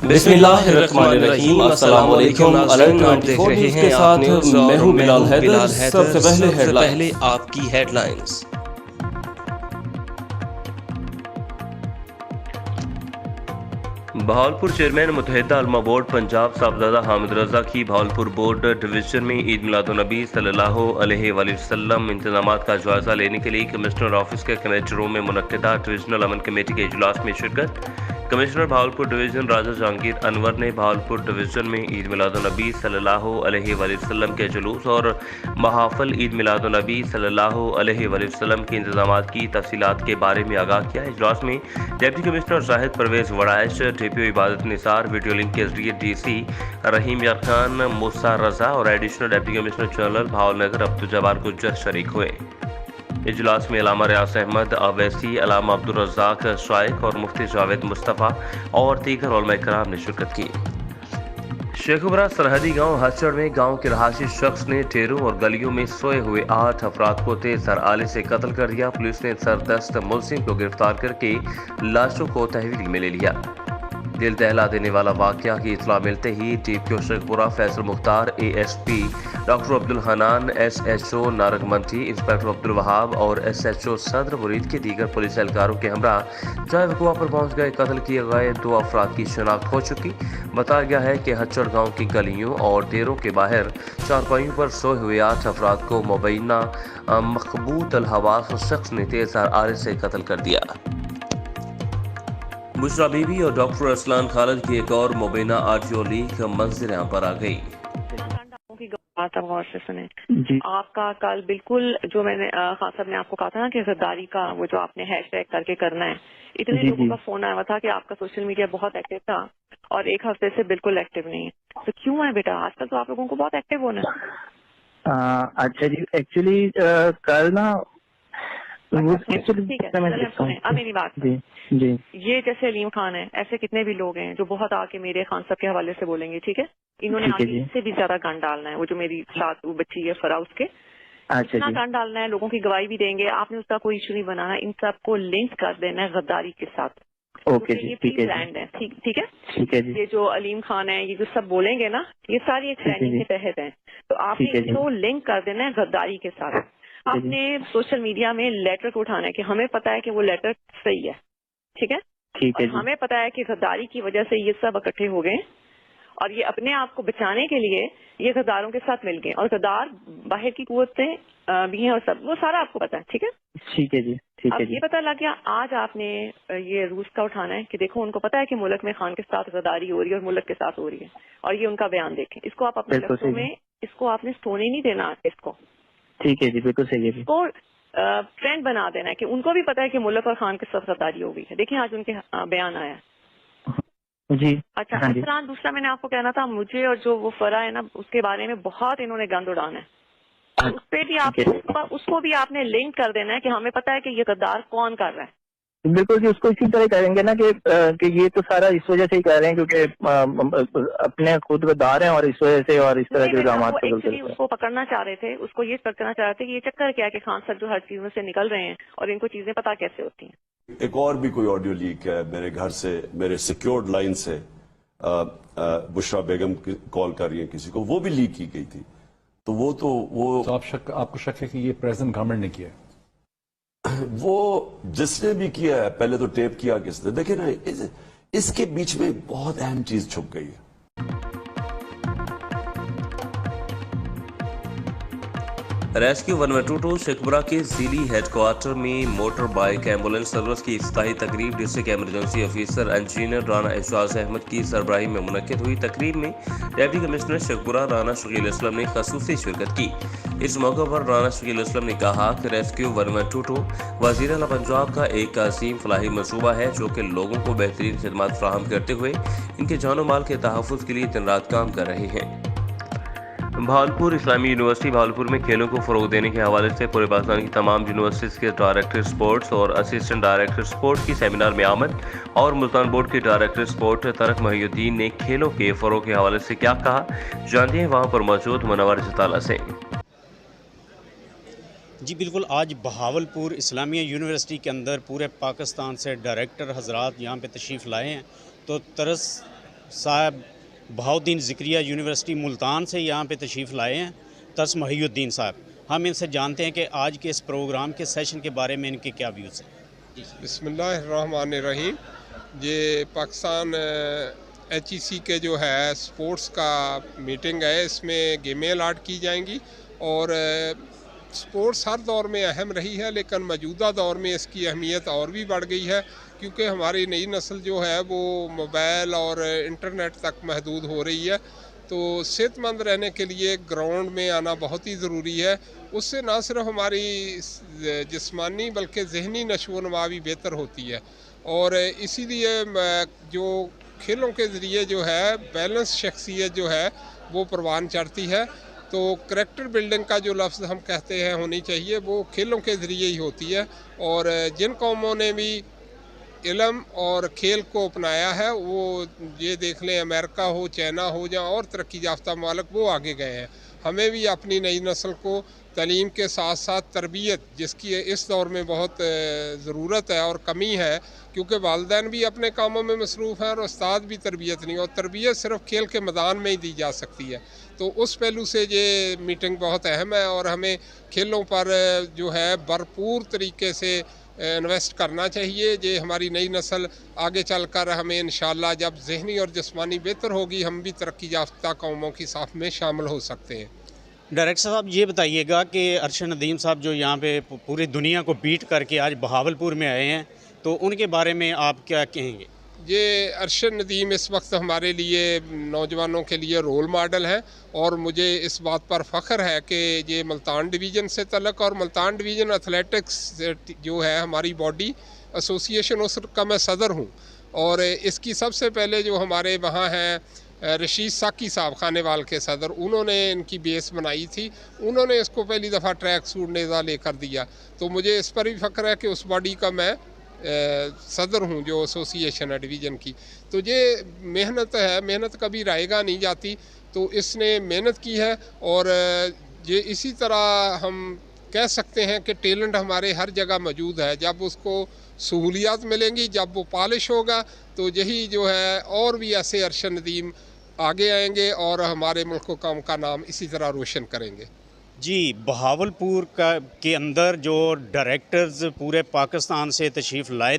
बिस्मिल्लाहिर्रहमानिर्रहीम। अस्सलाम वालेकुम। अलर्ट 94 न्यूज़ के साथ मैं हूं बिलाल हैदर। सबसे पहले आपकी हेडलाइंस। बहावलपुर चेयरमैन मुत्तहिदा उलमा बोर्ड पंजाब साहबजादा हामिद रजा की बहावलपुर बोर्ड डिवीजन में ईद मिलादुन्नबी सल्लल्लाहु अलैहि वसल्लम इंतजामात का जायजा लेने के लिए कमिश्नर ऑफिस के कमेटी रूम में मुनक्किदा डिविजनल अमन कमेटी के इजलास में शिरकत। कमिश्नर बहावलपुर डिवीजन राजा जहांगीर अनवर ने बहावलपुर डिवीजन में ईद मिलादुन्नबी सल्लल्लाहु अलैहि वसल्लम के जुलूस और महाफल ईद मिलादुन्नबी सल्लल्लाहु अलैहि वसल्लम के इंतजामात की तफसीलात के बारे में आगाह किया। इजलास में deputy commissioner Zahid Parvez वड़ाइश, DPO इबादत निसार, वीडियो लिंक के जरिए डीसी रहीम यार खान, मूसा रजा और additional deputy commissioner general Bhavnagar Abdul Jabbar Gujjar शरीक हुए। इजलास में अलामा रियाज अहमद अवैसी, अलामा अब्दुल रज़ाक शाइख और मुफ्ती जावेद मुस्तफ़ा और दीगर उलमा इकराम ने शिरकत की। शेखुपुरा सरहदी गांव हसड़ में गांव के रहायशी शख्स ने टेरों और गलियों में सोए हुए 8 अफराद को तेजधार आले से कत्ल कर दिया। पुलिस ने सरदस्त मुलजिम को गिरफ्तार करके लाशों को तहवील में ले लिया। दिल दहला देने वाला वाकया की इतला मिलते ही DPO Sheikhupura Faisal Mukhtar, ASP doctor Abdul Hanan, SHO नारगमंटी, इंस्पेक्टर अब्दुल वहाब और एसएचओ सदर मुरीद के दीगर पुलिस एहलकारों के हमरा जगह वक़ुआ पर पहुंच गए। कत्ल किए गए 2 अफराद की शनाख्त हो चुकी। बताया गया है कि हचड़ गांव की गलियों और डेरों के बाहर चारपाइयों पर सोए हुए 8 अफराद को मुबैना मखबूत अलहवास शख्स ने तेजधार आले से कत्ल कर दिया। बुशरा बीबी और डॉक्टर असलान खालिद की एक और मुबैना ऑडियो लीक मंजर आम पर आ गई। की बात आप गौर से सुने। आपका कल बिल्कुल जो मैंने खान साहब ने आपको कहा था ना कि गद्दारी का वो जो आपने हैशटैग करके करना है, इतने लोगों का फोन आया था कि आपका सोशल मीडिया बहुत एक्टिव था और एक हफ्ते से बिल्कुल एक्टिव नहीं है। तो क्यों है बेटा? आजकल तो आप लोगों को बहुत एक्टिव होना है। अच्छा जी, एक्चुअली कल ना ठीक है, सुने अब मेरी बात जी जी। ये जैसे अलीम खान है, ऐसे कितने भी लोग हैं जो बहुत आके मेरे खान साहब के हवाले से बोलेंगे, ठीक है? इन्होंने आगे इससे भी ज्यादा गन डालना है। वो जो मेरी साथ वो बच्ची है फरा, उसके इतना गन डालना है, लोगों की गवाही भी देंगे। आपने उसका कोई इशू नहीं बनाना, इन सबको लिंक कर देना है गद्दारी के साथ। ओके जी, ठीक है, ब्रांड है, ठीक है, ठीक है जी। ये जो अलीम खान है, ये जो सब बोलेंगे ना, ये सारी एक प्लानिंग के तहत है। तो आपने इसको लिंक कर देना है गद्दारी के साथ। आपने सोशल मीडिया में लेटर को उठाना है कि हमें पता है कि वो लेटर सही है, ठीक है, ठीक है, हमें पता है कि गद्दारी की वजह से ये सब इकट्ठे हो गए और ये अपने आप को बचाने के लिए ये गद्दारों के साथ मिल गए। और गद्दार बाहर की कुव्वतें भी हैं और सब, वो सारा आपको पता है, ठीक है, ठीक है जी, ठीक है जी। ये पता लग गया। आज आपने ये रूस का उठाना है कि देखो उनको पता है कि मुल्क में खान के साथ गद्दारी हो रही है और मुल्क के साथ हो रही है, और ये उनका बयान देखें। इसको आप अपने लफ्जों में, इसको आपने सोने नहीं देना इसको, ठीक है जी, बिल्कुल सही है जी। इसको ट्रेंड बना देना है कि उनको भी पता है कि मुल्क और खान के साथ गद्दारी हो गई है। देखिए आज उनके बयान आया जी। अच्छा, हाँ इस तरह दूसरा मैंने आपको कहना था, मुझे और जो वो फरा है ना, उसके बारे में बहुत इन्होंने गंद उड़ाना है। उस पे भी आप उसको भी आपने लिंक कर देना है कि हमें पता है कि ये गद्दार कौन कर रहा है। बिल्कुल जी, उसको इसी तरह करेंगे ना कि ये तो सारा इस वजह से ही कर रहे हैं क्योंकि अपने खुद गद्दार हैं और इस वजह से और इस तरह के इल्जामात उसको पकड़ना चाह रहे थे, उसको ये पकड़ना चाह रहे थे कि ये चक्कर क्या है कि खान साहब जो हर चीजों से निकल रहे हैं और इनको चीजें पता कैसे होती हैं। एक और भी कोई ऑडियो लीक है मेरे घर से, मेरे सिक्योर्ड लाइन से बुशरा बेगम कॉल कर रही है किसी को, वो भी लीक की गई थी। तो आपको शक है कि ये प्रेजेंट गवर्नमेंट ने किया है? वो जिसने भी किया है, पहले तो टेप किया किसने, देखिए ना, इसके बीच में बहुत अहम चीज छुप गई है। रेस्क्यू 112 शेखपुरा के जिली हेडक्वार्टर में मोटर बाइक एम्बुलेंस सर्विस की इफ्ताही तकरीब district emergency officer engineer Rana Ejaz Ahmed की सरबराही में मुनक्किद हुई। तकरीब में डिप्टी कमिश्नर शेखपुरा राना शकील असलम ने खसूसी शिरकत की। इस मौके पर राना शकील असलम ने कहा कि रेस्क्यू 112 वज़ीर आला पंजाब का एक अजीम फलाही मनसूबा है जो कि लोगों को बेहतरीन खिदमत फराहम करते हुए इनके जानो माल के तहफ़्फ़ुज़ के लिए दिन रात काम कर रहे हैं। भावलपुर इस्लामी यूनिवर्सिटी भावलपुर में खेलों को फ़रोग़ देने के हवाले से पूरे पाकिस्तान की तमाम यूनिवर्सिटीज़ के डायरेक्टर स्पोर्ट्स और असिस्टेंट डायरेक्टर स्पोर्ट्स की सेमिनार में आमद। और मुल्तान बोर्ड के डायरेक्टर स्पोर्ट तरक मोहिउद्दीन ने खेलों के फ़रोग़ के हवाले से क्या कहा, जानते हैं वहाँ पर मौजूद मुनव्वर जताला से। जी बिल्कुल, आज बहावलपुर इस्लामिया यूनिवर्सिटी के अंदर पूरे पाकिस्तान से डायरेक्टर हजरात यहाँ पे तशरीफ़ लाए हैं। तो तरस साहब बहाउद्दीन ज़िक्रिया यूनिवर्सिटी मुल्तान से यहाँ पे तशरीफ़ लाए हैं, तर्स मोहिउद्दीन साहब। हम इनसे जानते हैं कि आज के इस प्रोग्राम के सेशन के बारे में इनके क्या व्यूज़ हैं। बिस्मिल्लाहिर्रहमानिर्रहीम। ये पाकिस्तान HEC के जो है स्पोर्ट्स का मीटिंग है, इसमें गेमें अलाट की जाएंगी और स्पोर्ट्स हर दौर में अहम रही है, लेकिन मौजूदा दौर में इसकी अहमियत और भी बढ़ गई है क्योंकि हमारी नई नस्ल जो है वो मोबाइल और इंटरनेट तक महदूद हो रही है। तो सेहतमंद रहने के लिए ग्राउंड में आना बहुत ही ज़रूरी है। उससे ना सिर्फ हमारी जिस्मानी बल्कि ज़हनी नशोनुमा भी बेहतर होती है और इसीलिए जो खेलों के ज़रिए जो है बैलेंस शख्सियत जो है वो परवान चढ़ती है। तो करैक्टर बिल्डिंग का जो लफ्ज़ हम कहते हैं होनी चाहिए वो खेलों के ज़रिए ही होती है और जिन कौमों ने भी इल्म और खेल को अपनाया है वो ये देख लें अमेरिका हो, चाइना हो या और तरक्की याफ्ता मालिक, वो आगे गए हैं। हमें भी अपनी नई नस्ल को तालीम के साथ साथ तरबियत, जिसकी इस दौर में बहुत ज़रूरत है और कमी है क्योंकि वालिदैन भी अपने कामों में मसरूफ़ हैं और उस्ताद भी तरबियत नहीं, और तरबियत सिर्फ खेल के मैदान में ही दी जा सकती है। तो उस पहलू से ये मीटिंग बहुत अहम है और हमें खेलों पर जो है भरपूर तरीके से इन्वेस्ट करना चाहिए। ये हमारी नई नस्ल आगे चलकर हमें इंशाअल्लाह जब ज़हनी और जिस्मानी बेहतर होगी, हम भी तरक्की याफ्ता कौमों की साफ में शामिल हो सकते हैं। डायरेक्टर साहब ये बताइएगा कि अरशद नदीम साहब जो यहाँ पे पूरी दुनिया को बीट करके आज बहावलपुर में आए हैं, तो उनके बारे में आप क्या कहेंगे? ये अरशद नदीम इस वक्त हमारे लिए नौजवानों के लिए रोल मॉडल हैं और मुझे इस बात पर फ़ख्र है कि ये मुल्तान डिवीज़न से तलक और मुल्तान डिवीज़न एथलेटिक्स जो है हमारी बॉडी एसोसिएशन, उसका मैं सदर हूँ और इसकी सबसे पहले जो हमारे वहाँ हैं रशीद साकी साहब खानेवाल के सदर, उन्होंने इनकी बेस बनाई थी, उन्होंने इसको पहली दफ़ा ट्रैक सूट नेज़ा लेकर दिया। तो मुझे इस पर भी फ़ख्र है कि उस बॉडी का मैं सदर हूँ जो एसोसिएशन है डिवीज़न की। तो ये मेहनत है, मेहनत कभी रायगा नहीं जाती, तो इसने मेहनत की है और ये इसी तरह हम कह सकते हैं कि टैलेंट हमारे हर जगह मौजूद है। जब उसको सहूलियात मिलेंगी, जब वो पॉलिश होगा, तो यही जो है और भी ऐसे अरशद नदीम आगे आएंगे और हमारे मुल्क का नाम इसी तरह रोशन करेंगे। जी, बहावलपुर के अंदर जो डायरेक्टर्स पूरे पाकिस्तान से तशरीफ़ लाए